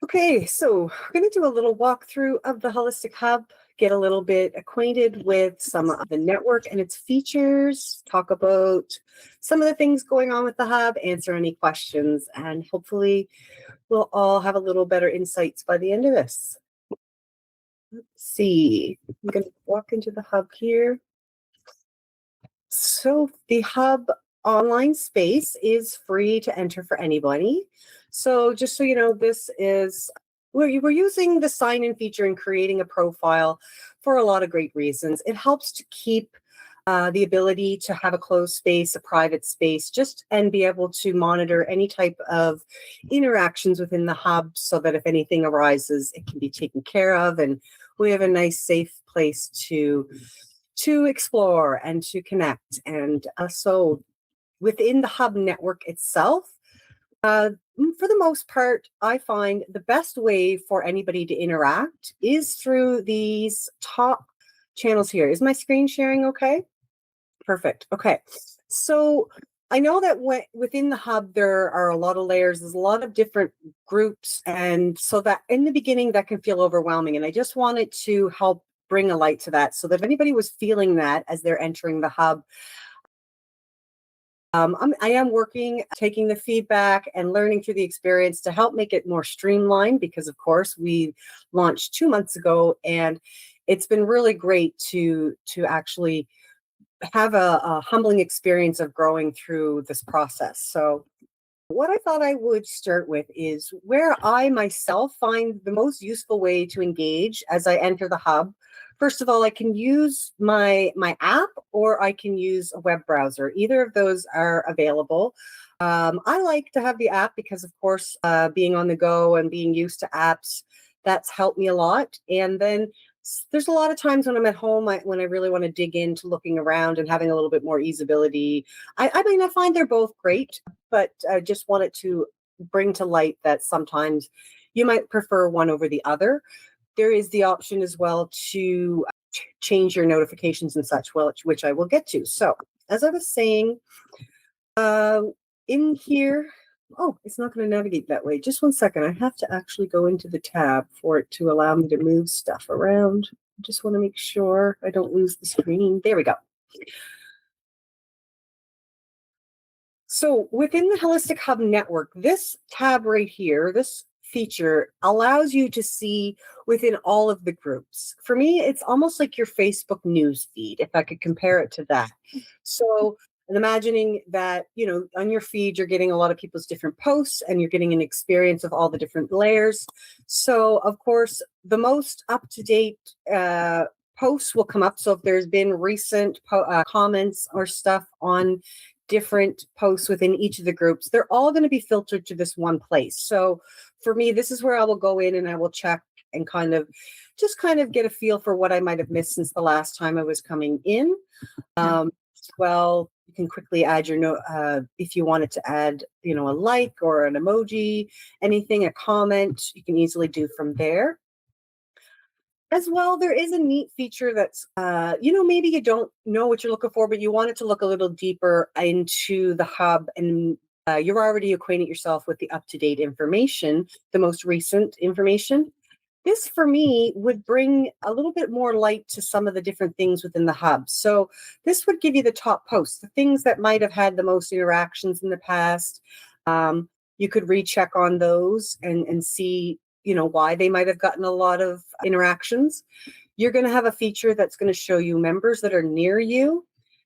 Okay, so we're going to do a little walkthrough of the Holistic Hub, get a little bit acquainted with some of the network and its features, talk about some of the things going on with the Hub, answer any questions, and hopefully we'll all have a little better insights by the end of this. Let's see, I'm going to walk into the Hub here. So the Hub online space is free to enter for anybody. So just so you know, this is we're using the sign-in feature and creating a profile for a lot of great reasons. It helps to keep the ability to have a closed space, a private space, just and be able to monitor any type of interactions within the Hub so that if anything arises, it can be taken care of. And we have a nice, safe place to explore and to connect. And so within the Hub network itself, for the most part, I find the best way for anybody to interact is through these top channels here. Is my screen sharing okay? Perfect. Okay. So I know that within the Hub, there are a lot of layers. There's a lot of different groups. And so that in the beginning, that can feel overwhelming. And I just wanted to help bring a light to that so that if anybody was feeling that as they're entering the Hub, I am working, taking the feedback and learning through the experience to help make it more streamlined because, of course, we launched 2 months ago, and it's been really great to actually have a humbling experience of growing through this process. So what I thought I would start with is where I myself find the most useful way to engage as I enter the Hub. First of all, I can use my app or I can use a web browser. Either of those are available. I like to have the app because, of course, being on the go and being used to apps, that's helped me a lot. And then there's a lot of times when I'm at home, when I really want to dig into looking around and having a little bit more easeability. I mean, I find they're both great, but I just wanted to bring to light that sometimes you might prefer one over the other. There is the option as well to change your notifications and such, which I will get to. So as I was saying, in here, oh, it's not going to navigate that way. Just one second. I have to actually go into the tab for it to allow me to move stuff around. I just want to make sure I don't lose the screen. There we go. So within the Holistic Hub network, this tab right here, this feature allows you to see within all of the groups. For me, it's almost like your Facebook news feed, if I could compare it to that. So and imagining that, on your feed, you're getting a lot of people's different posts and you're getting an experience of all the different layers. So, of course, the most up-to-date posts will come up. So if there's been recent comments or stuff on different posts within each of the groups, they're all going to be filtered to this one place. So for me, this is where I will go in and I will check and kind of get a feel for what I might have missed since the last time I was coming in. Well, you can quickly add your note if you wanted to add, a like or an emoji, anything, a comment, you can easily do from there. As well, there is a neat feature that's, maybe you don't know what you're looking for, but you want it to look a little deeper into the Hub and you're already acquainted yourself with the up-to-date information, the most recent information. This, for me, would bring a little bit more light to some of the different things within the Hub. So this would give you the top posts, the things that might have had the most interactions in the past. You could recheck on those and see, why they might have gotten a lot of interactions. You're going to have a feature that's going to show you members that are near you.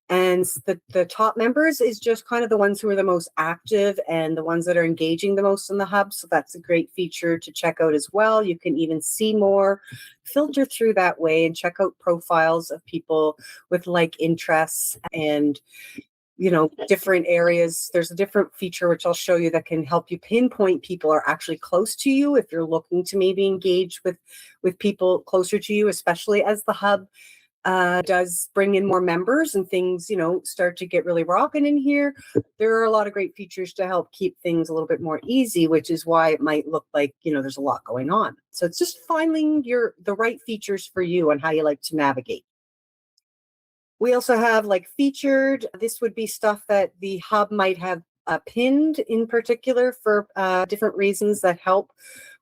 And the top members is just kind of the ones who are the most active and the ones that are engaging the most in the Hub. So that's a great feature to check out as well. You can even see more, filter through that way and check out profiles of people with like interests and, different areas. There's a different feature, which I'll show you, that can help you pinpoint people are actually close to you if you're looking to maybe engage with people closer to you, especially as the Hub does bring in more members and things, start to get really rocking in here. There are a lot of great features to help keep things a little bit more easy, which is why it might look like, there's a lot going on. So it's just finding the right features for you and how you like to navigate. We also have like featured. This would be stuff that the Hub might have pinned in particular for different reasons that help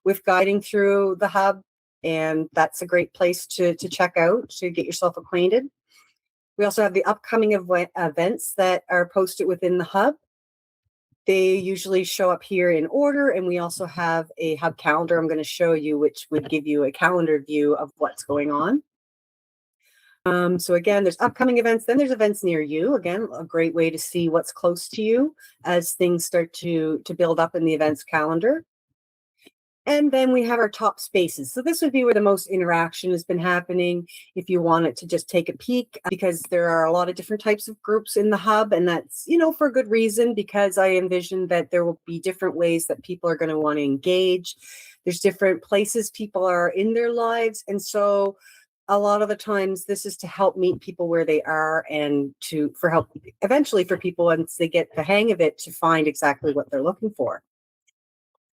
with guiding through the hub, and that's a great place to check out to get yourself acquainted. We also have the upcoming events that are posted within the hub. They usually show up here in order, and we also have a hub calendar I'm going to show you, which would give you a calendar view of what's going on. So again, there's upcoming events, then there's events near you. Again, a great way to see what's close to you as things start to build up in the events calendar. And then we have our top spaces. So this would be where the most interaction has been happening if you wanted to just take a peek, because there are a lot of different types of groups in the hub. And that's, for a good reason, because I envision that there will be different ways that people are going to want to engage. There's different places people are in their lives. And so a lot of the times this is to help meet people where they are, and for help eventually for people, once they get the hang of it, to find exactly what they're looking for.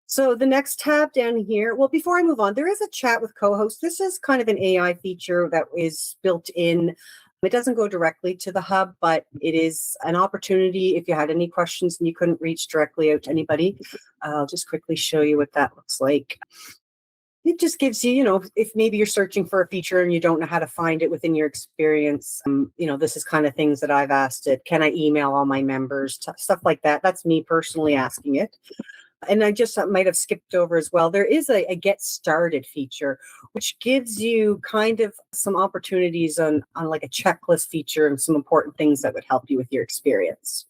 So the next tab down here, well, before I move on, there is a chat with co-host. This is kind of an AI feature that is built in. It doesn't go directly to the hub, but it is an opportunity if you had any questions and you couldn't reach directly out to anybody. I'll just quickly show you what that looks like. It just gives you, if maybe you're searching for a feature and you don't know how to find it within your experience, this is kind of things that I've asked it. Can I email all my members? Stuff like that. That's me personally asking it. And I just might have skipped over as well. There is a get started feature, which gives you kind of some opportunities on like a checklist feature and some important things that would help you with your experience.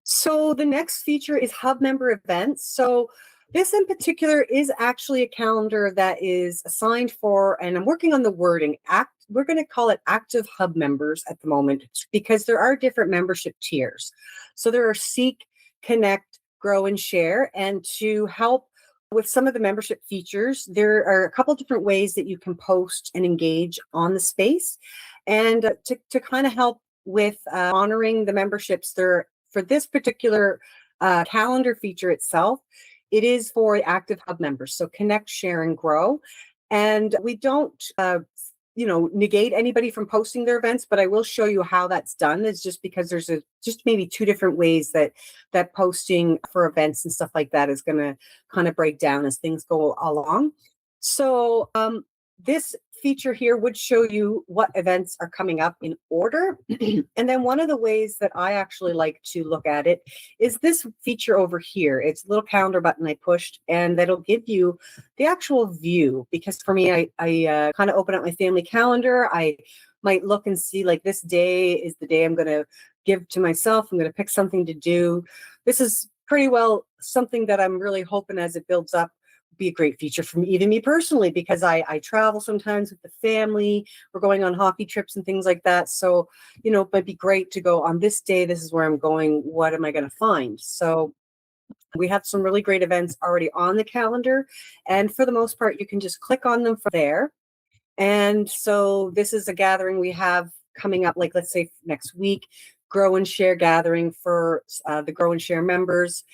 So the next feature is hub member events. So this in particular is actually a calendar that is assigned for, and I'm working on the wording, we're going to call it active hub members at the moment, because there are different membership tiers. So there are Seek, Connect, Grow, and Share. And to help with some of the membership features, there are a couple different ways that you can post and engage on the space. And to kind of help with honoring the memberships, there for this particular calendar feature itself, it is for active hub members. So Connect, Share, and Grow. And we don't negate anybody from posting their events, but I will show you how that's done. It's just because there's just maybe two different ways that posting for events and stuff like that is going to kind of break down as things go along. So this feature here would show you what events are coming up in order. And then one of the ways that I actually like to look at it is this feature over here. It's a little calendar button I pushed, and that'll give you the actual view. Because for me, I kind of open up my family calendar. I might look and see, like, this day is the day I'm going to give to myself. I'm going to pick something to do. This is pretty well something that I'm really hoping, as it builds up, be a great feature for me, even me personally, because I travel sometimes with the family. We're going on hockey trips and things like that. So, it might be great to go on this day. This is where I'm going. What am I going to find? So we have some really great events already on the calendar. And for the most part, you can just click on them from there. And so this is a gathering we have coming up, like, let's say next week, Grow and Share gathering for the Grow and Share members.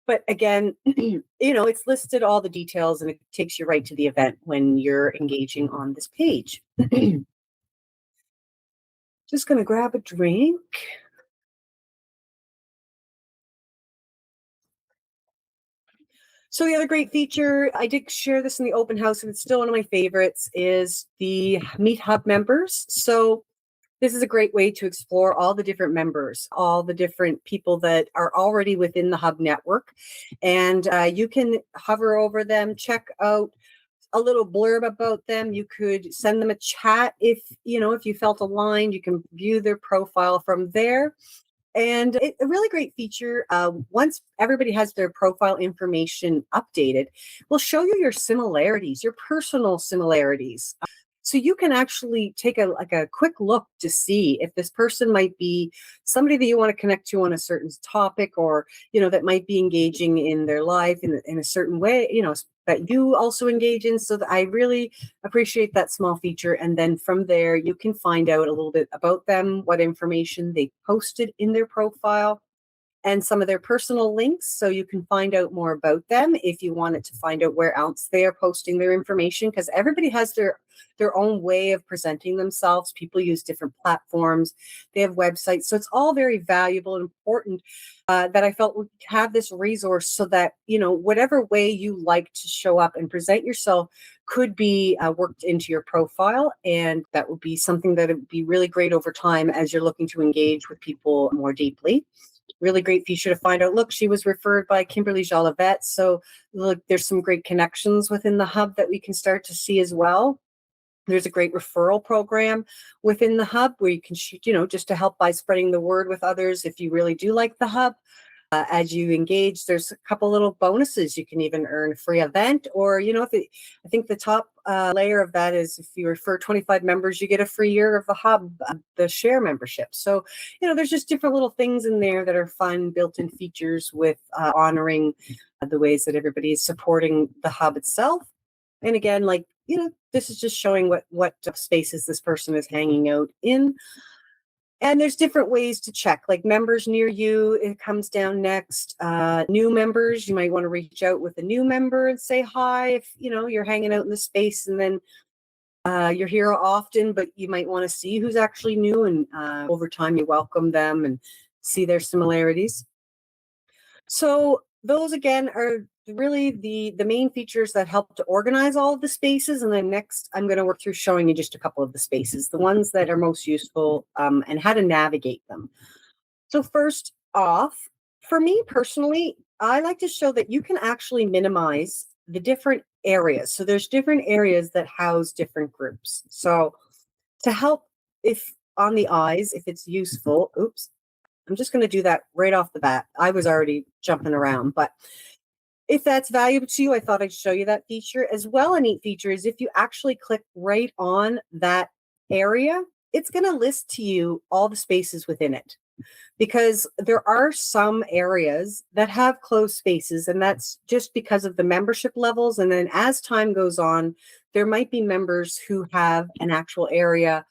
But again, it's listed all the details, and it takes you right to the event when you're engaging on this page. Just going to grab a drink. So the other great feature, I did share this in the open house, and it's still one of my favorites, is the Meet Hub members. So this is a great way to explore all the different members, all the different people that are already within the Hub network. And you can hover over them, check out a little blurb about them. You could send them a chat if you felt aligned. You can view their profile from there. And a really great feature, once everybody has their profile information updated, will show you your similarities, your personal similarities. So you can actually take a quick look to see if this person might be somebody that you want to connect to on a certain topic, or, that might be engaging in their life in a certain way, that you also engage in. So I really appreciate that small feature. And then from there, you can find out a little bit about them, what information they posted in their profile. and some of their personal links, so you can find out more about them if you wanted to find out where else they are posting their information, because everybody has their own way of presenting themselves. People use different platforms, they have websites, so it's all very valuable and important, that I felt would have this resource, so that, whatever way you like to show up and present yourself could be worked into your profile. And that would be something that would be really great over time as you're looking to engage with people more deeply. Really great feature to find out, look, she was referred by Kimberly Jolivet. So look, there's some great connections within the hub that we can start to see as well. There's a great referral program within the hub where you can, just to help by spreading the word with others if you really do like the hub. As you engage, there's a couple little bonuses. You can even earn a free event, or, I think the top layer of that is if you refer 25 members, you get a free year of the hub, the share membership. So, there's just different little things in there that are fun, built-in features with honoring the ways that everybody is supporting the hub itself. And again, this is just showing what spaces this person is hanging out in. And there's different ways to check, like members near you, it comes down next. New members, you might want to reach out with a new member and say hi if, you're hanging out in the space, and then you're here often, but you might want to see who's actually new, and over time you welcome them and see their similarities. So those again are really the main features that help to organize all of the spaces. And then next, I'm going to work through showing you just a couple of the spaces, the ones that are most useful, and how to navigate them. So first off, for me personally, I like to show that you can actually minimize the different areas. So there's different areas that house different groups. So to help, if on the eyes, if it's useful, I'm just going to do that right off the bat. I was already jumping around, but if that's valuable to you, I thought I'd show you that feature as well. A neat feature is if you actually click right on that area, it's going to list to you all the spaces within it, because there are some areas that have closed spaces, and that's just because of the membership levels. And then as time goes on, there might be members who have an actual area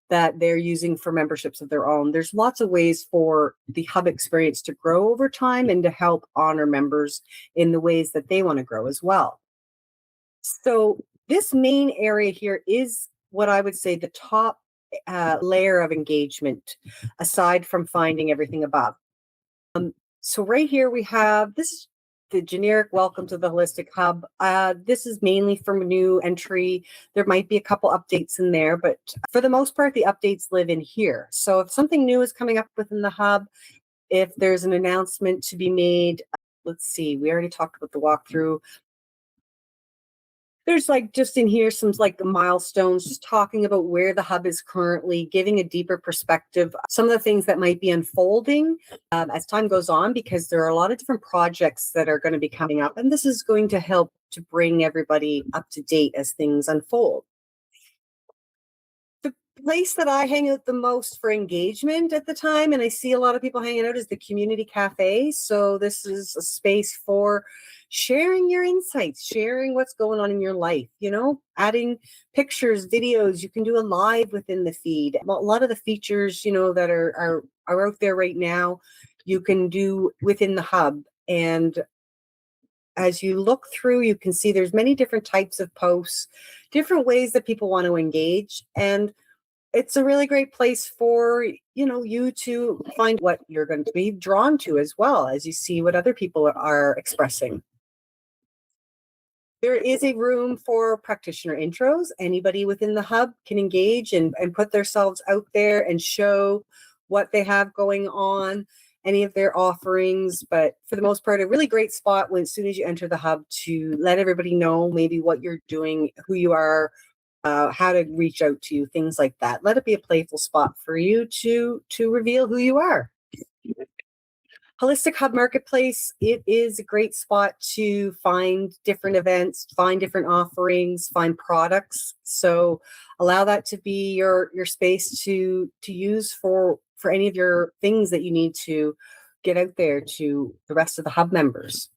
that they're using for memberships of their own. There's lots of ways for the hub experience to grow over time and to help honor members in the ways that they want to grow as well. So this main area here is what I would say the top layer of engagement, aside from finding everything above. So right here we have this, the generic welcome to the Holistic Hub. This is mainly from a new entry. There might be a couple updates in there, but for the most part, the updates live in here. So if something new is coming up within the hub, if there's an announcement to be made, let's see, we already talked about the walkthrough. There's just in here some the milestones, just talking about where the hub is currently, giving a deeper perspective, some of the things that might be unfolding as time goes on, because there are a lot of different projects that are going to be coming up, and this is going to help to bring everybody up to date as things unfold. The place that I hang out the most for engagement at the time, and I see a lot of people hanging out, is the community cafe. So this is a space for sharing your insights, sharing what's going on in your life, adding pictures, videos. You can do a live within the feed. A lot of the features, that are out there right now, you can do within the hub. And as you look through, you can see there's many different types of posts, different ways that people want to engage. And it's a really great place for, you to find what you're going to be drawn to, as well as you see what other people are expressing. There is a room for practitioner intros. Anybody within the hub can engage and put themselves out there and show what they have going on, any of their offerings. But for the most part, a really great spot as soon as you enter the hub to let everybody know maybe what you're doing, who you are, how to reach out to you, things like that. Let it be a playful spot for you to reveal who you are. Holistic Hub Marketplace, it is a great spot to find different events, find different offerings, find products. So allow that to be your space to use for any of your things that you need to get out there to the rest of the hub members.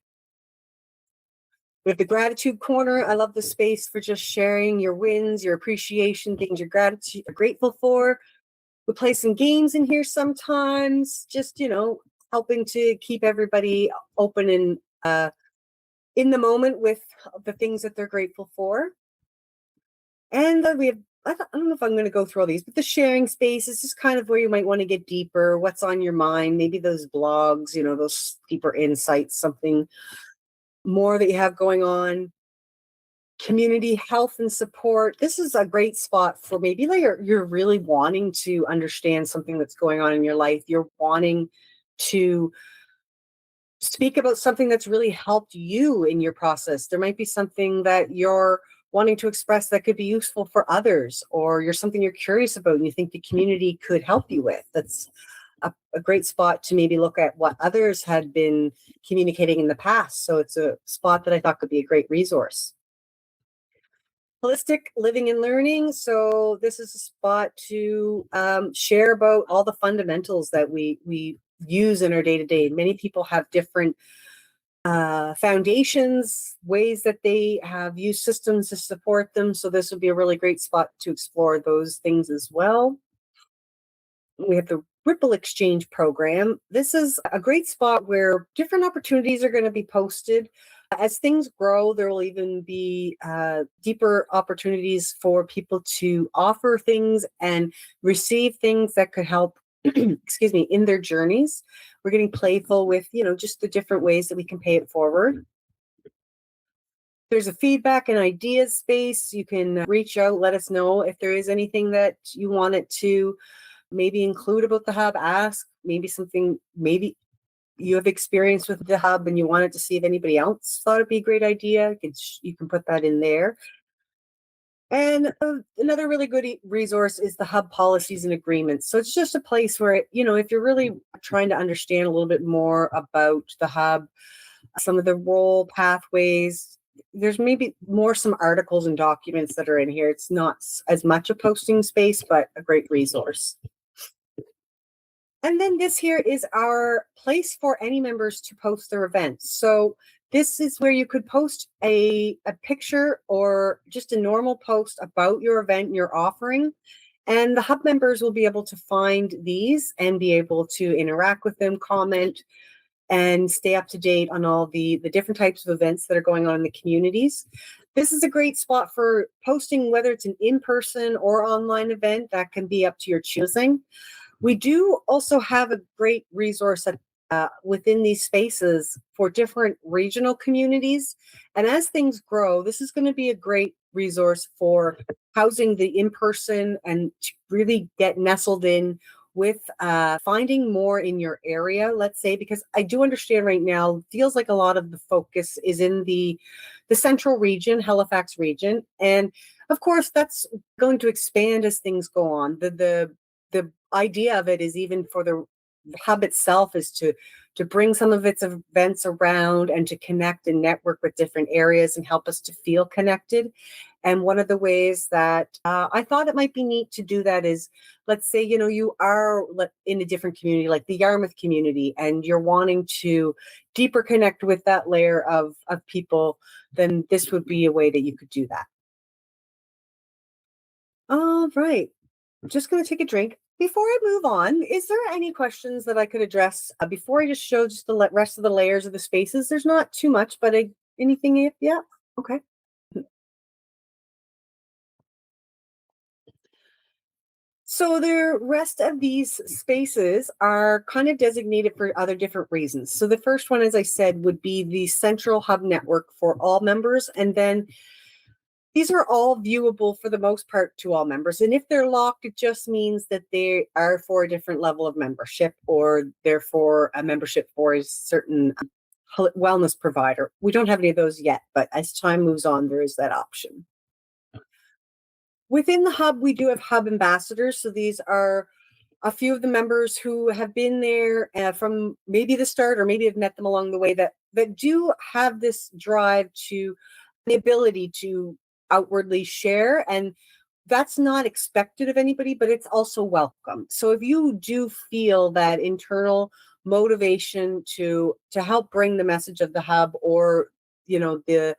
We have the gratitude corner. I love the space for just sharing your wins, your appreciation, things you're grateful for. We play some games in here sometimes, just, helping to keep everybody open and in the moment with the things that they're grateful for. And we have, I don't know if I'm going to go through all these, but the sharing space is just kind of where you might want to get deeper. What's on your mind? Maybe those blogs, those deeper insights, something more that you have going on. Community health and support. This is a great spot for maybe like you're really wanting to understand something that's going on in your life. You're wanting to speak about something that's really helped you in your process. There might be something that you're wanting to express that could be useful for others, or you're something you're curious about and you think the community could help you with. That's a great spot to maybe look at what others had been communicating in the past. So it's a spot that I thought could be a great resource. Holistic living and learning. So this is a spot to share about all the fundamentals that we use in our day-to-day. Many people have different foundations, ways that they have used systems to support them. So this would be a really great spot to explore those things as well. We have the Ripple Exchange program. This is a great spot where different opportunities are going to be posted. As things grow, there will even be deeper opportunities for people to offer things and receive things that could help, excuse me, in their journeys. We're getting playful with, just the different ways that we can pay it forward. There's a feedback and ideas space. You can reach out, let us know if there is anything that you want it to maybe include about the hub, ask maybe something, maybe you have experience with the hub and you wanted to see if anybody else thought it'd be a great idea. You can put that in there. And another really good resource is the hub policies and agreements. So it's just a place where, if you're really trying to understand a little bit more about the hub, some of the role pathways, there's maybe some articles and documents that are in here. It's not as much a posting space, but a great resource. And then this here is our place for any members to post their events. So this is where you could post a picture or just a normal post about your event and your offering. And the hub members will be able to find these and be able to interact with them, comment, and stay up to date on all the different types of events that are going on in the communities. This is a great spot for posting, whether it's an in-person or online event. That can be up to your choosing. We do also have a great resource within these spaces for different regional communities. And as things grow, this is going to be a great resource for housing the in-person and to really get nestled in with finding more in your area, let's say, because I do understand right now, it feels like a lot of the focus is in the central region, Halifax region. And of course, that's going to expand as things go on. The idea of it is even for the hub itself is to bring some of its events around and to connect and network with different areas and help us to feel connected. And one of the ways that I thought it might be neat to do that is, let's say, you are in a different community, like the Yarmouth community, and you're wanting to deeper connect with that layer of people, then this would be a way that you could do that. All right. I'm just going to take a drink. Before I move on, is there any questions that I could address before I just show just the rest of the layers of the spaces? There's not too much, but anything? Yeah. Okay. So the rest of these spaces are kind of designated for other different reasons. So the first one, as I said, would be the central hub network for all members. And then these are all viewable for the most part to all members. And if they're locked, it just means that they are for a different level of membership, or therefore a membership for a certain wellness provider. We don't have any of those yet, but as time moves on, there is that option. Within the hub, we do have hub ambassadors. So these are a few of the members who have been there from maybe the start, or maybe have met them along the way, that do have this drive to the ability to outwardly share. And that's not expected of anybody, but it's also welcome. So if you do feel that internal motivation to help bring the message of the hub, or the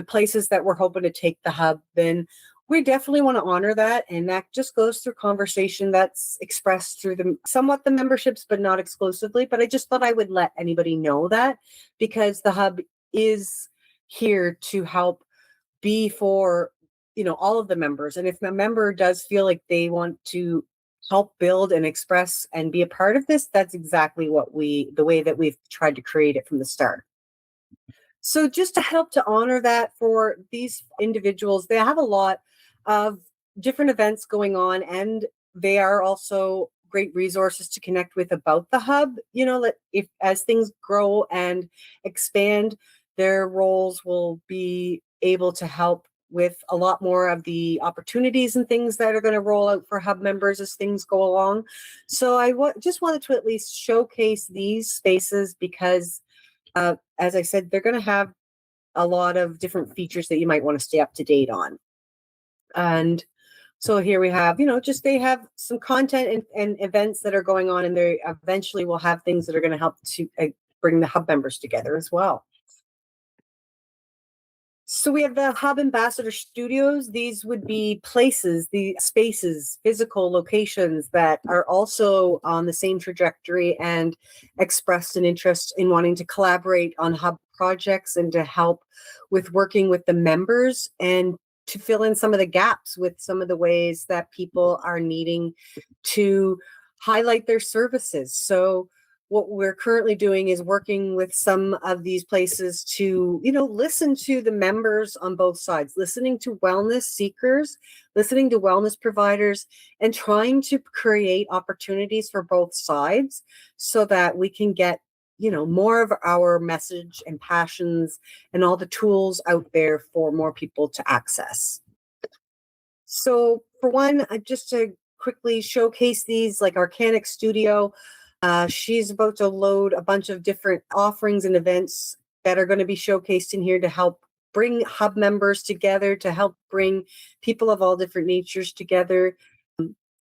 places that we're hoping to take the hub, then We definitely want to honor that, and that just goes through conversation that's expressed through the somewhat the memberships, but not exclusively. But I just thought I would let anybody know that, because the hub is here to help be for, all of the members. And if a member does feel like they want to help build and express and be a part of this, that's exactly the way that we've tried to create it from the start. So just to help to honor that for these individuals, they have a lot of different events going on, and they are also great resources to connect with about the hub. If as things grow and expand, their roles will be able to help with a lot more of the opportunities and things that are going to roll out for hub members as things go along. So just wanted to at least showcase these spaces because as I said, they're going to have a lot of different features that you might want to stay up to date on. And so here we have, just they have some content and events that are going on, and they eventually will have things that are going to help to bring the hub members together as well. So we have the Hub Ambassador Studios. These would be places, the spaces, physical locations that are also on the same trajectory and expressed an interest in wanting to collaborate on hub projects and to help with working with the members and to fill in some of the gaps with some of the ways that people are needing to highlight their services. So what we're currently doing is working with some of these places to, listen to the members on both sides, listening to wellness seekers, listening to wellness providers, and trying to create opportunities for both sides so that we can get, more of our message and passions and all the tools out there for more people to access. So for one, just to quickly showcase these, like Arcanic Studio, she's about to load a bunch of different offerings and events that are going to be showcased in here to help bring hub members together, to help bring people of all different natures together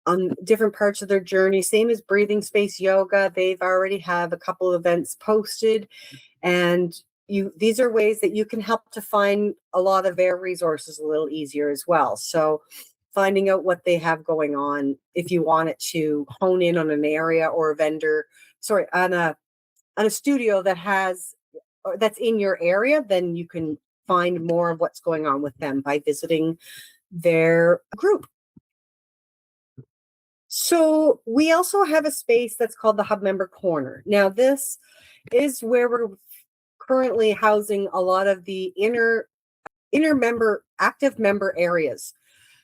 on different parts of their journey. Same as Breathing Space Yoga. They've already have a couple of events posted, and these are ways that you can help to find a lot of their resources a little easier as well. So finding out what they have going on, if you wanted to hone in on an area or a vendor, on a studio that's in your area, then you can find more of what's going on with them by visiting their group. So we also have a space that's called the Hub Member Corner. Now, this is where we're currently housing a lot of the inner member, active member areas.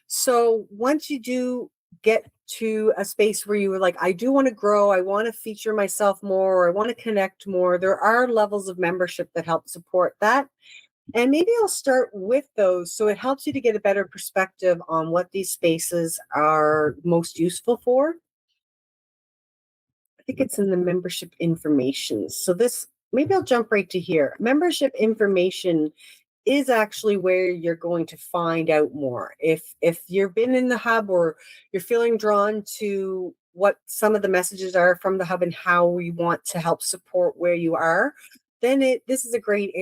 So once you do get to a space where you were like, I do want to grow, I want to feature myself more, or I want to connect more, there are levels of membership that help support that. And maybe I'll start with those so it helps you to get a better perspective on what these spaces are most useful for. I think it's in the membership information. So maybe I'll jump right to here. Membership information is actually where you're going to find out more. If you've been in the hub or you're feeling drawn to what some of the messages are from the hub and how we want to help support where you are, then this is a great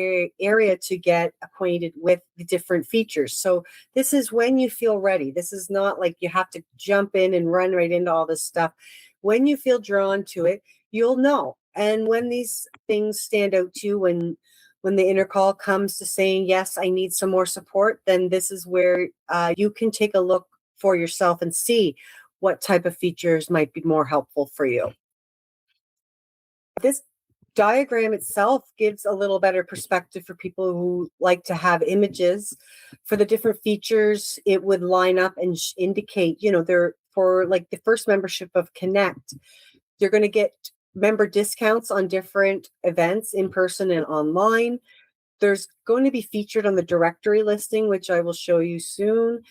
area to get acquainted with the different features. So this is when you feel ready. This is not like you have to jump in and run right into all this stuff. When you feel drawn to it, you'll know. And when these things stand out to you, when the inner call comes to saying, yes, I need some more support, then this is where you can take a look for yourself and see what type of features might be more helpful for you. This diagram itself gives a little better perspective for people who like to have images for the different features. It would line up and indicate, they're for like the first membership of Connect, you're going to get member discounts on different events in person and online. There's going to be featured on the directory listing, which I will show you soon.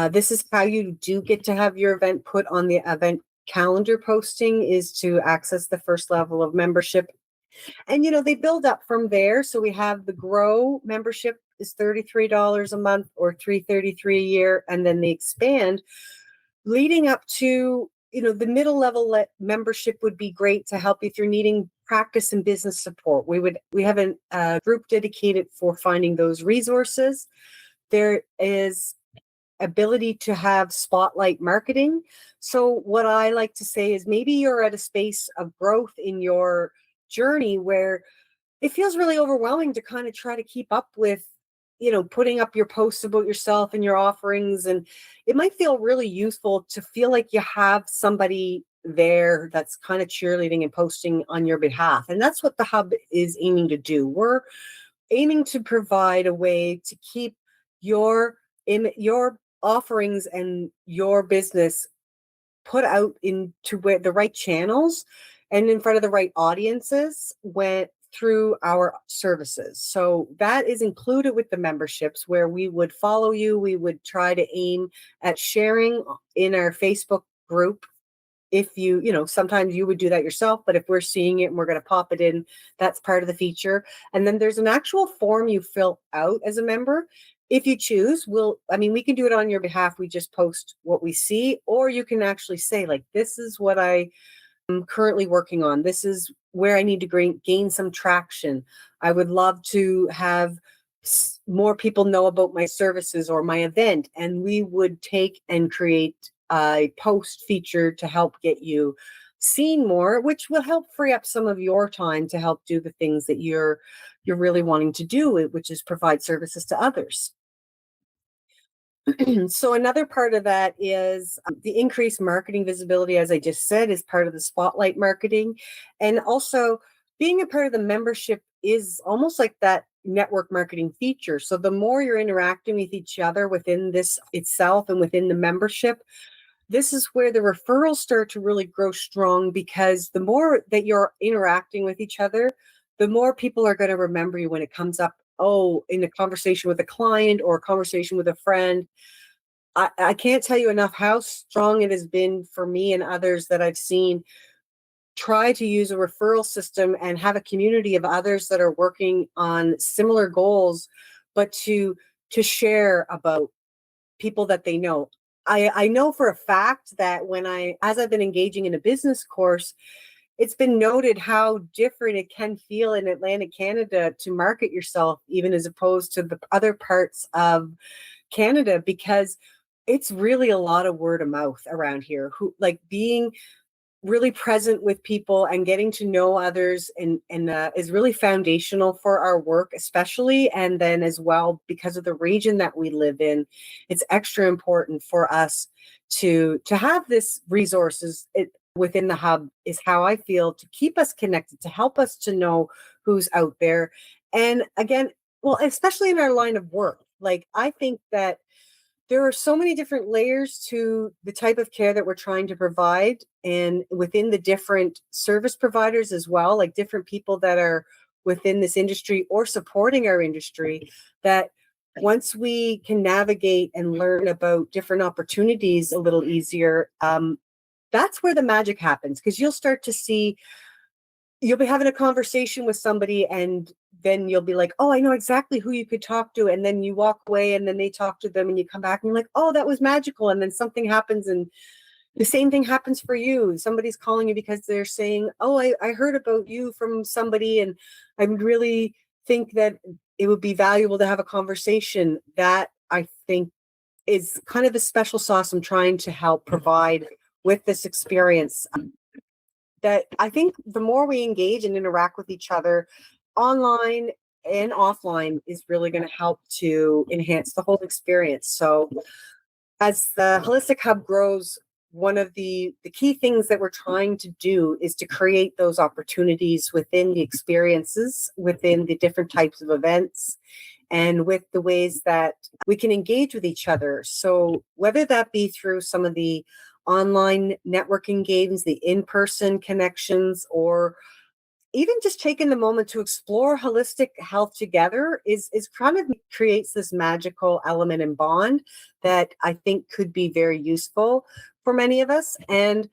This is how you do get to have your event put on the event calendar posting, is to access the first level of membership. And, they build up from there. So we have the Grow membership is $33 a month or $333 a year. And then the Expand leading up to, the middle level membership would be great to help if you're needing practice and business support. We have a group dedicated for finding those resources. There is ability to have spotlight marketing. So what I like to say is maybe you're at a space of growth in your journey where it feels really overwhelming to kind of try to keep up with, putting up your posts about yourself and your offerings. And it might feel really useful to feel like you have somebody there that's kind of cheerleading and posting on your behalf. And that's what the hub is aiming to do. We're aiming to provide a way to keep your offerings and your business put out into where the right channels and in front of the right audiences went through our services. So that is included with the memberships, where we would follow you. We would try to aim at sharing in our Facebook group. If sometimes you would do that yourself, but if we're seeing it and we're going to pop it in, that's part of the feature. And then there's an actual form you fill out as a member. If you choose, we can do it on your behalf. We just post what we see, or you can actually say, like, this is what I am currently working on. This is where I need to gain some traction. I would love to have more people know about my services or my event. And we would take and create a post feature to help get you seen more, which will help free up some of your time to help do the things that you're really wanting to do, which is provide services to others. So another part of that is the increased marketing visibility, as I just said, is part of the spotlight marketing. And also being a part of the membership is almost like that network marketing feature. So the more you're interacting with each other within this itself and within the membership, this is where the referrals start to really grow strong, because the more that you're interacting with each other, the more people are going to remember you when it comes up, in a conversation with a client or a conversation with a friend. I can't tell you enough how strong it has been for me and others that I've seen try to use a referral system and have a community of others that are working on similar goals, but to share about people that they know. I know for a fact that as I've been engaging in a business course, it's been noted how different it can feel in Atlantic Canada to market yourself, even as opposed to the other parts of Canada, because it's really a lot of word of mouth around here, who like being really present with people and getting to know others and is really foundational for our work, especially. And then as well, because of the region that we live in, it's extra important for us to have this resources within the hub, is how I feel, to keep us connected, to help us to know who's out there. And again, well, especially in our line of work, like I think that there are so many different layers to the type of care that we're trying to provide, and within the different service providers as well, like different people that are within this industry or supporting our industry, that once we can navigate and learn about different opportunities a little easier, that's where the magic happens, because you'll be having a conversation with somebody, and then you'll be like, oh, I know exactly who you could talk to. And then you walk away and then they talk to them and you come back and you're like, oh, that was magical. And then something happens and the same thing happens for you. Somebody's calling you because they're saying, oh, I heard about you from somebody, and I would really think that it would be valuable to have a conversation. That I think is kind of the special sauce I'm trying to help provide with this experience. That I think the more we engage and interact with each other online and offline is really going to help to enhance the whole experience. So as the Holistic Hub grows, one of the key things that we're trying to do is to create those opportunities within the experiences, within the different types of events, and with the ways that we can engage with each other. So whether that be through some of the online networking games, the in-person connections, or even just taking the moment to explore holistic health together is kind of creates this magical element and bond that I think could be very useful for many of us. And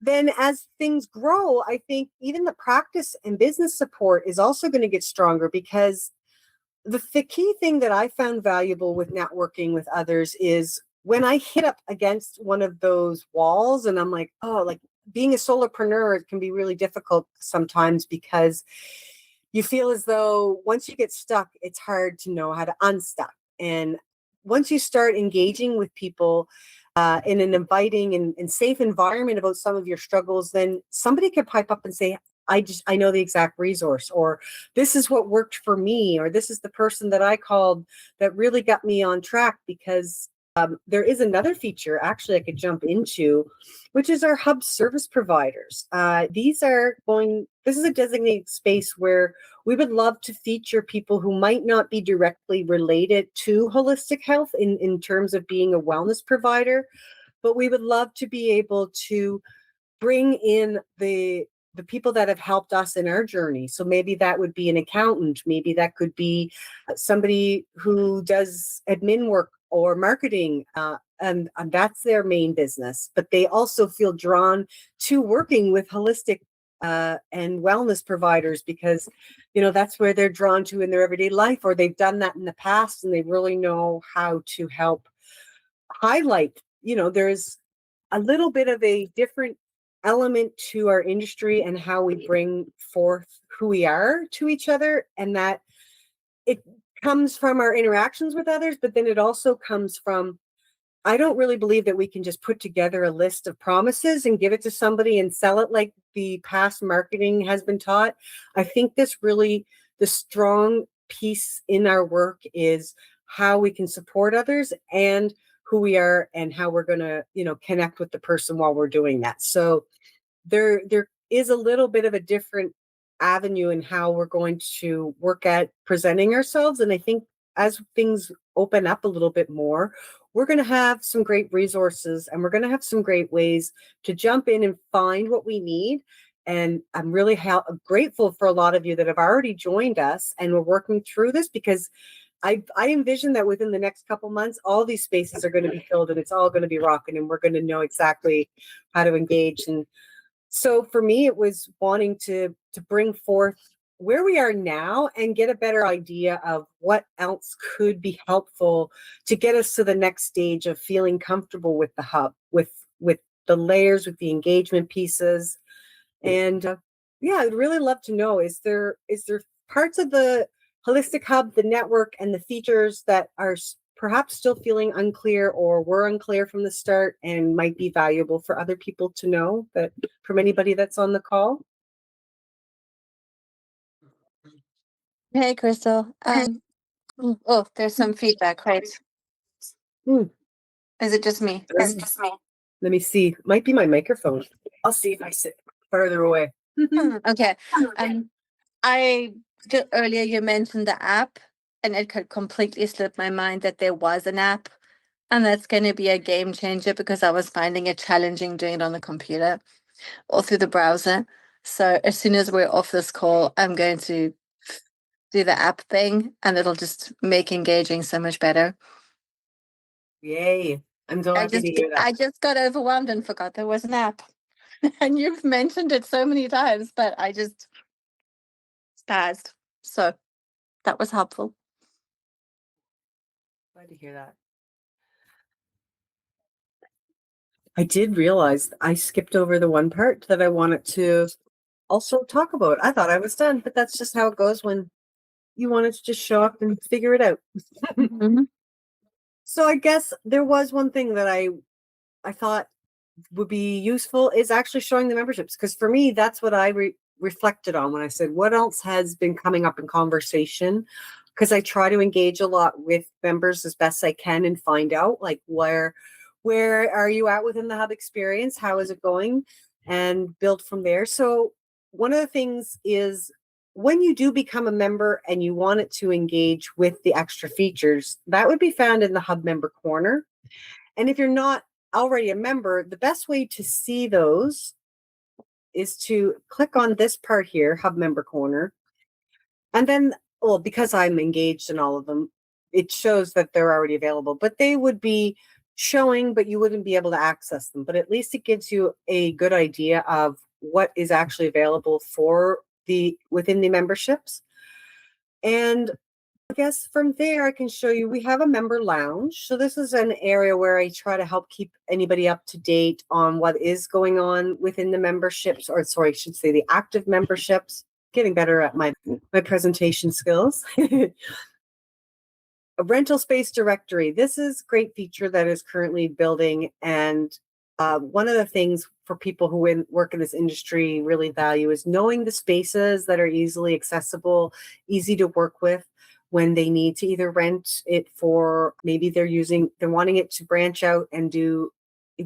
then as things grow, I think even the practice and business support is also going to get stronger, because the key thing that I found valuable with networking with others is when I hit up against one of those walls and I'm like, oh, like being a solopreneur can be really difficult sometimes, because you feel as though once you get stuck, it's hard to know how to unstuck. And once you start engaging with people in an inviting and safe environment about some of your struggles, then somebody could pipe up and say, I know the exact resource, or this is what worked for me, or this is the person that I called that really got me on track. Because there is another feature actually I could jump into, which is our hub service providers. This is a designated space where we would love to feature people who might not be directly related to holistic health in terms of being a wellness provider, but we would love to be able to bring in the people that have helped us in our journey. So maybe that would be an accountant, maybe that could be somebody who does admin work or marketing, and that's their main business, but they also feel drawn to working with holistic and wellness providers because, that's where they're drawn to in their everyday life, or they've done that in the past and they really know how to help highlight, there's a little bit of a different element to our industry and how we bring forth who we are to each other, and that it comes from our interactions with others, but then it also comes from, I don't really believe that we can just put together a list of promises and give it to somebody and sell it like the past marketing has been taught. I think the strong piece in our work is how we can support others and who we are and how we're going to, connect with the person while we're doing that. So there is a little bit of a different avenue in how we're going to work at presenting ourselves. And I think as things open up a little bit more, we're going to have some great resources and we're going to have some great ways to jump in and find what we need. And I'm really grateful for a lot of you that have already joined us and we're working through this, because I envision that within the next couple months, all these spaces are going to be filled and it's all going to be rocking and we're going to know exactly how to engage. And so for me, it was wanting to bring forth where we are now and get a better idea of what else could be helpful to get us to the next stage of feeling comfortable with the hub, with the layers, with the engagement pieces. And I'd really love to know, is there parts of the Holistic Hub, the network, and the features that are perhaps still feeling unclear or were unclear from the start and might be valuable for other people to know, that from anybody that's on the call? Hey, Crystal. Oh, there's some feedback, right? Hmm. Is it just me? Let me see. Might be my microphone. I'll see if I sit further away. Okay. Earlier you mentioned the app, and it could completely slip my mind that there was an app, and that's going to be a game changer because I was finding it challenging doing it on the computer or through the browser. So as soon as we're off this call, I'm going to do the app thing, and it'll just make engaging so much better. Yay. I'm so happy to hear that. I just got overwhelmed and forgot there was an app. And you've mentioned it so many times, but I just spazzed. So that was helpful. Glad to hear that. I did realize I skipped over the one part that I wanted to also talk about. I thought I was done, but that's just how it goes when you wanted to just show up and figure it out. Mhm. So I guess there was one thing that I thought would be useful is actually showing the memberships, because for me that's what I reflected on when I said what else has been coming up in conversation, because I try to engage a lot with members as best I can and find out like where are you at within the hub experience, how is it going, and build from there. So one of the things is when you do become a member and you want it to engage with the extra features, that would be found in the hub member corner. And if you're not already a member, the best way to see those is to click on this part here, Hub Member Corner. And then, well, because I'm engaged in all of them, it shows that they're already available, but they would be showing, but you wouldn't be able to access them. But at least it gives you a good idea of what is actually available for within the memberships. And I guess from there, I can show you, we have a member lounge. So this is an area where I try to help keep anybody up to date on what is going on within the memberships, or sorry, I should say the active memberships. Getting better at my presentation skills. A rental space directory. This is a great feature that is currently building. And one of the things for people who work in this industry really value is knowing the spaces that are easily accessible, easy to work with when they need to either rent it for, maybe they're wanting it to branch out and do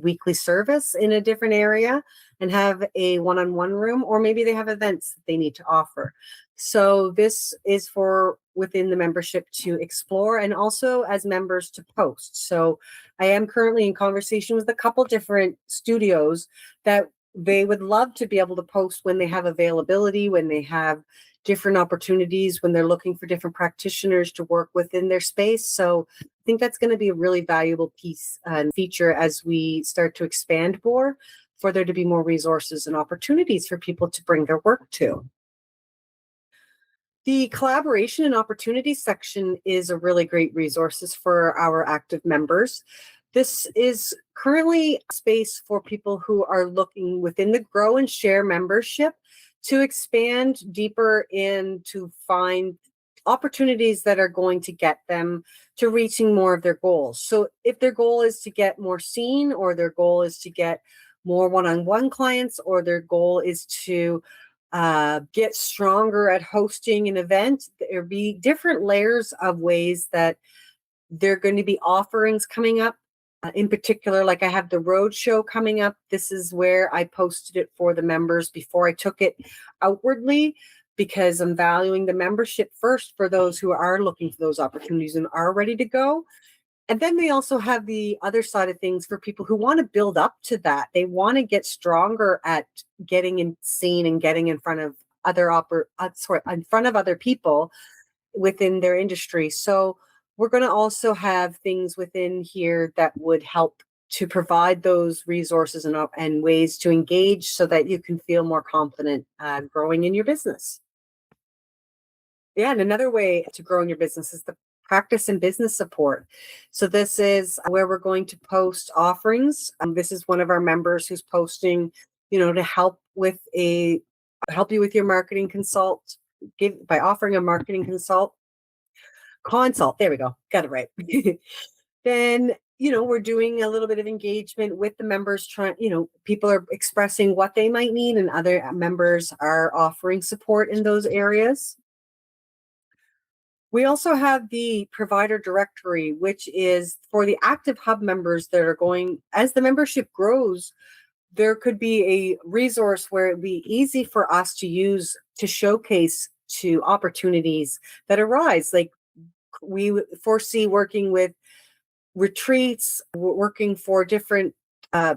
weekly service in a different area and have a one-on-one room, or maybe they have events that they need to offer. So this is for within the membership to explore, and also as members to post. So I am currently in conversation with a couple different studios that they would love to be able to post when they have availability, when they have different opportunities, when they're looking for different practitioners to work within their space. So I think that's going to be a really valuable piece and feature as we start to expand more, for there to be more resources and opportunities for people to bring their work to. The collaboration and opportunities section is a really great resources for our active members. This is currently a space for people who are looking within the Grow and Share membership to expand deeper in, to find opportunities that are going to get them to reaching more of their goals. So if their goal is to get more seen, or their goal is to get more one-on-one clients, or their goal is to get stronger at hosting an event, there'll be different layers of ways that there are going to be offerings coming up. In particular, like I have the road show coming up. This is where I posted it for the members before I took it outwardly, because I'm valuing the membership first for those who are looking for those opportunities and are ready to go. And then they also have the other side of things for people who want to build up to that. They want to get stronger at getting seen and getting in front of in front of other people within their industry. So we're going to also have things within here that would help to provide those resources and ways to engage, so that you can feel more confident growing in your business. Yeah, and another way to grow in your business is the practice and business support. So this is where we're going to post offerings. This is one of our members who's posting, to help you with your marketing consult, by offering a marketing consult. There we go. Got it right. Then, we're doing a little bit of engagement with the members, people are expressing what they might need, and other members are offering support in those areas. We also have the provider directory, which is for the active hub members that are going, as the membership grows, there could be a resource where it'd be easy for us to use to showcase to opportunities that arise. Like, we foresee working with retreats, working for different, how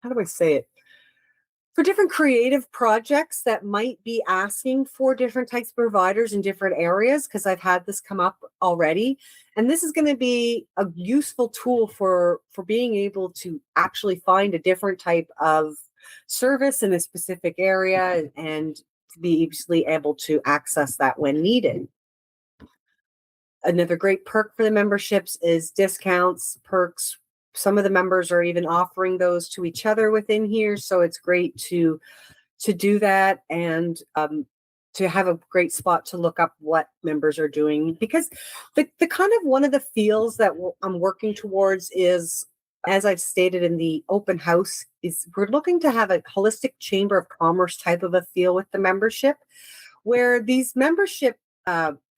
do I say it? For different creative projects that might be asking for different types of providers in different areas, because I've had this come up already. And this is going to be a useful tool for being able to actually find a different type of service in a specific area, and to be easily able to access that when needed. Another great perk for the memberships is discounts, perks. Some of the members are even offering those to each other within here. So it's great to do that, and to have a great spot to look up what members are doing. Because the kind of one of the feels that I'm working towards is, as I've stated in the open house, is we're looking to have a holistic chamber of commerce type of a feel with the membership, where these membership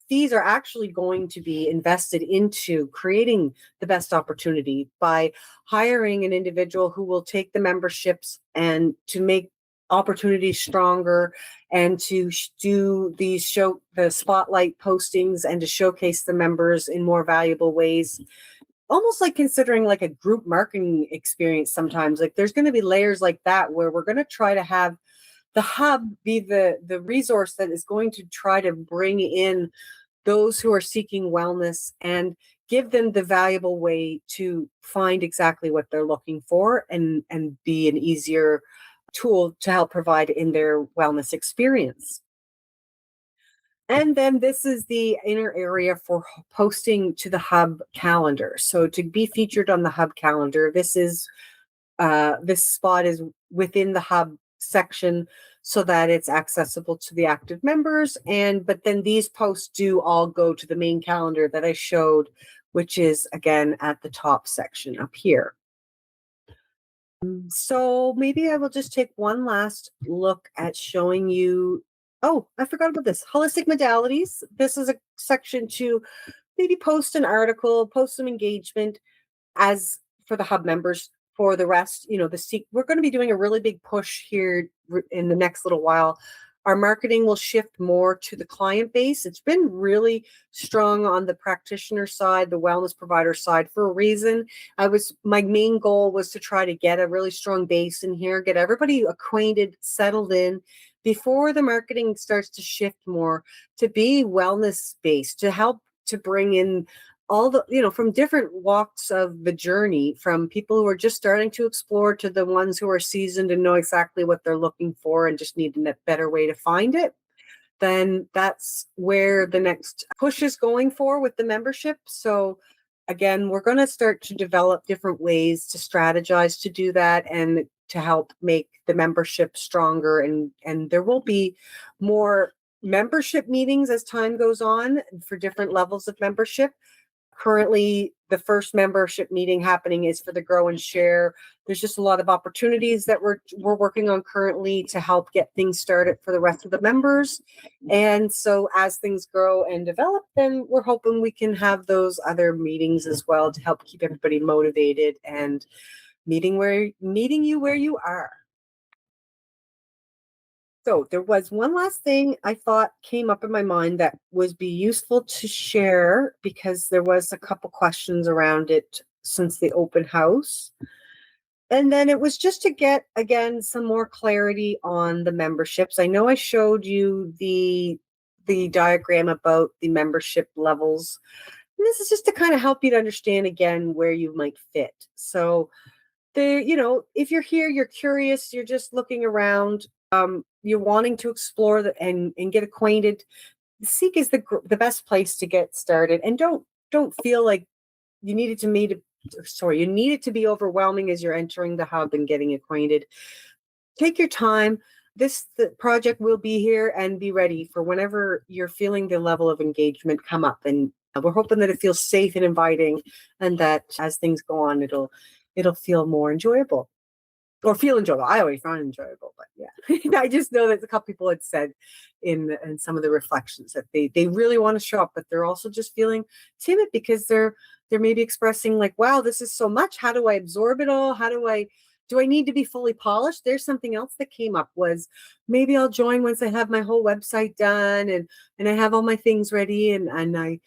fees are actually going to be invested into creating the best opportunity by hiring an individual who will take the memberships and to make opportunities stronger, and to do the spotlight postings, and to showcase the members in more valuable ways. Almost like considering like a group marketing experience sometimes. Like, there's going to be layers like that, where we're going to try to have the hub be the resource that is going to try to bring in those who are seeking wellness and give them the valuable way to find exactly what they're looking for, and be an easier tool to help provide in their wellness experience. And then this is the inner area for posting to the hub calendar. So to be featured on the hub calendar, this spot is within the hub section so that it's accessible to the active members. But then these posts do all go to the main calendar that I showed, which is again at the top section up here. So maybe I will just take one last look at showing you. Oh, I forgot about this. Holistic modalities. This is a section to maybe post an article, post some engagement as for the hub members. For the rest, we're going to be doing a really big push here in the next little while. Our marketing will shift more to the client base. It's been really strong on the practitioner side, the wellness provider side for a reason. My main goal was to try to get a really strong base in here, get everybody acquainted, settled in before the marketing starts to shift more to be wellness based, to help to bring in all the, from different walks of the journey, from people who are just starting to explore to the ones who are seasoned and know exactly what they're looking for and just need a better way to find it. Then that's where the next push is going for with the membership. So again, we're going to start to develop different ways to strategize to do that and to help make the membership stronger. And there will be more membership meetings as time goes on for different levels of membership. Currently, the first membership meeting happening is for the Grow and Share. There's just a lot of opportunities that we're working on currently to help get things started for the rest of the members. And so as things grow and develop, then we're hoping we can have those other meetings as well to help keep everybody motivated and meeting you where you are. So there was one last thing I thought came up in my mind that would be useful to share because there was a couple questions around it since the open house. And then it was just to get, again, some more clarity on the memberships. I know I showed you the diagram about the membership levels. And this is just to kind of help you to understand, again, where you might fit. So if you're here, you're curious, you're just looking around, you're wanting to explore and get acquainted, Seek is the best place to get started. And don't feel like you need it to be overwhelming as you're entering the hub and getting acquainted. Take your time. The project will be here and be ready for whenever you're feeling the level of engagement come up. And we're hoping that it feels safe and inviting, and that as things go on, it'll feel more enjoyable. Or feel enjoyable. I always found enjoyable, but yeah. I just know that a couple people had said in some of the reflections that they really want to show up, but they're also just feeling timid because they're maybe expressing like, wow, this is so much. How do I absorb it all? Do I need to be fully polished? There's something else that came up was maybe I'll join once I have my whole website done and I have all my things ready. And I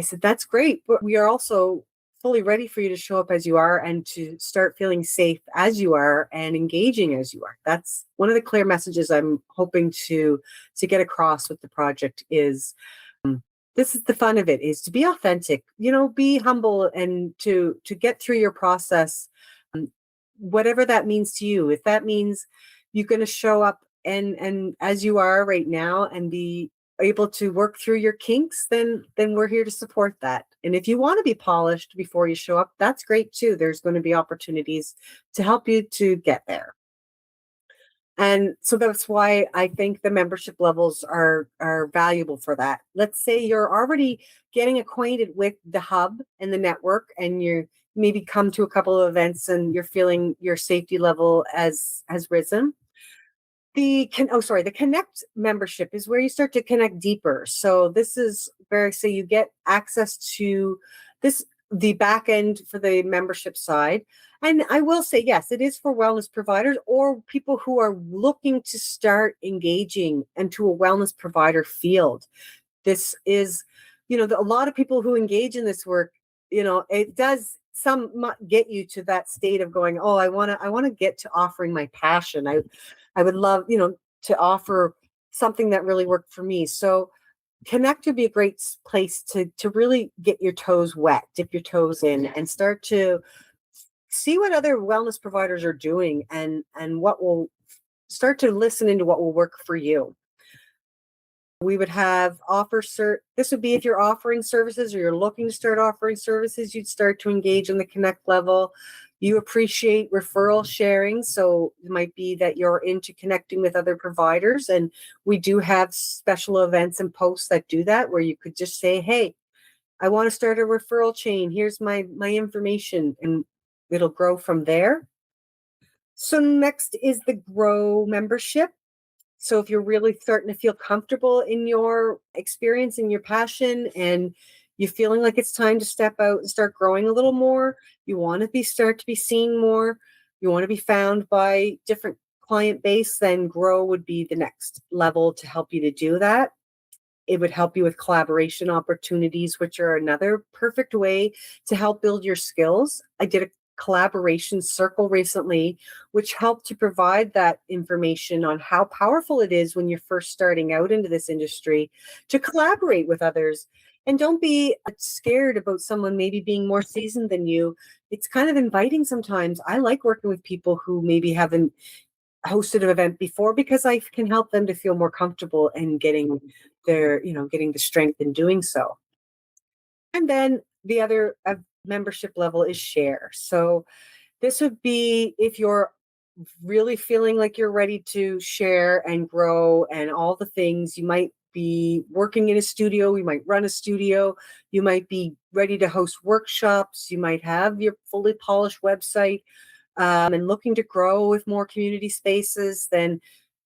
said, that's great. But we are also fully ready for you to show up as you are and to start feeling safe as you are and engaging as you are. That's one of the clear messages I'm hoping to get across with the project is this is the fun of it, is to be authentic, be humble and to get through your process, whatever that means to you. If that means you're going to show up and as you are right now and be able to work through your kinks, then we're here to support that. And if you want to be polished before you show up, that's great too. There's going to be opportunities to help you to get there. And so that's why I think the membership levels are valuable for that. Let's say you're already getting acquainted with the hub and the network, and you maybe come to a couple of events and you're feeling your safety level has risen. The Connect membership is where you start to connect deeper. So this is where, say, you get access to the back end for the membership side. And I will say, yes, it is for wellness providers or people who are looking to start engaging into a wellness provider field. This is, a lot of people who engage in this work, it does get you to that state of going, oh, I want to get to offering my passion. I would love, to offer something that really worked for me. So Connect would be a great place to really get your toes wet, dip your toes in, and start to see what other wellness providers are doing and what will start to listen into what will work for you. We would have this would be if you're offering services or you're looking to start offering services, you'd start to engage in the Connect level. You appreciate referral sharing. So it might be that you're into connecting with other providers. And we do have special events and posts that do that, where you could just say, hey, I want to start a referral chain. Here's my information, and it'll grow from there. So next is the Grow membership. So if you're really starting to feel comfortable in your experience and your passion, and you're feeling like it's time to step out and start growing a little more, you want to start to be seen more, you want to be found by different client base, then Grow would be the next level to help you to do that. It would help you with collaboration opportunities, which are another perfect way to help build your skills. I did a collaboration circle recently, which helped to provide that information on how powerful it is when you're first starting out into this industry to collaborate with others. And don't be scared about someone maybe being more seasoned than you. It's kind of inviting sometimes. I like working with people who maybe haven't hosted an event before, because I can help them to feel more comfortable and getting getting the strength in doing so. And then the other membership level is share. So this would be if you're really feeling like you're ready to share and grow and all the things. You might be working in a studio, you might run a studio, you might be ready to host workshops, you might have your fully polished website, and looking to grow with more community spaces. Then,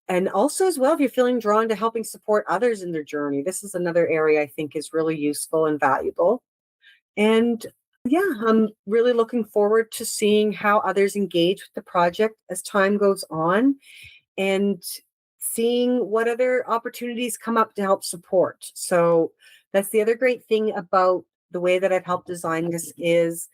and also as well, if you're feeling drawn to helping support others in their journey, this is another area I think is really useful and valuable. And yeah, I'm really looking forward to seeing how others engage with the project as time goes on, and seeing what other opportunities come up to help support. So that's the other great thing about the way that I've helped design this, is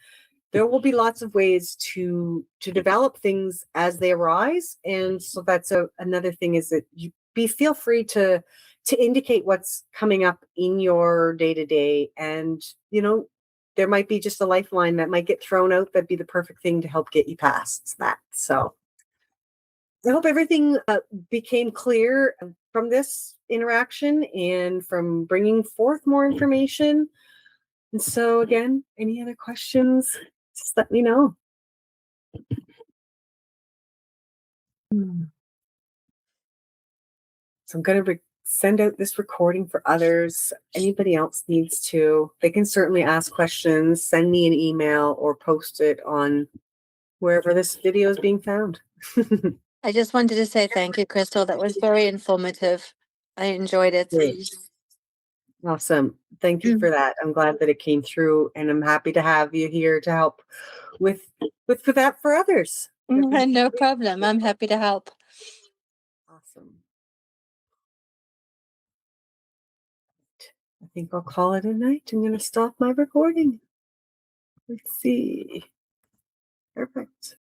there will be lots of ways to develop things as they arise. And so that's another thing, is that you feel free to indicate what's coming up in your day to day. And there might be just a lifeline that might get thrown out that'd be the perfect thing to help get you past that. So I hope everything became clear from this interaction and from bringing forth more information. And so again, any other questions, just let me know. So I'm going to send out this recording for others. Anybody else needs to, they can certainly ask questions, send me an email, or post it on wherever this video is being found. I just wanted to say thank you, Crystal. That was very informative. I enjoyed it. Great. Awesome. Thank you for that. I'm glad that it came through, and I'm happy to have you here to help with for that for others. No problem. I'm happy to help. Awesome. I think I'll call it a night. I'm going to stop my recording. Let's see. Perfect.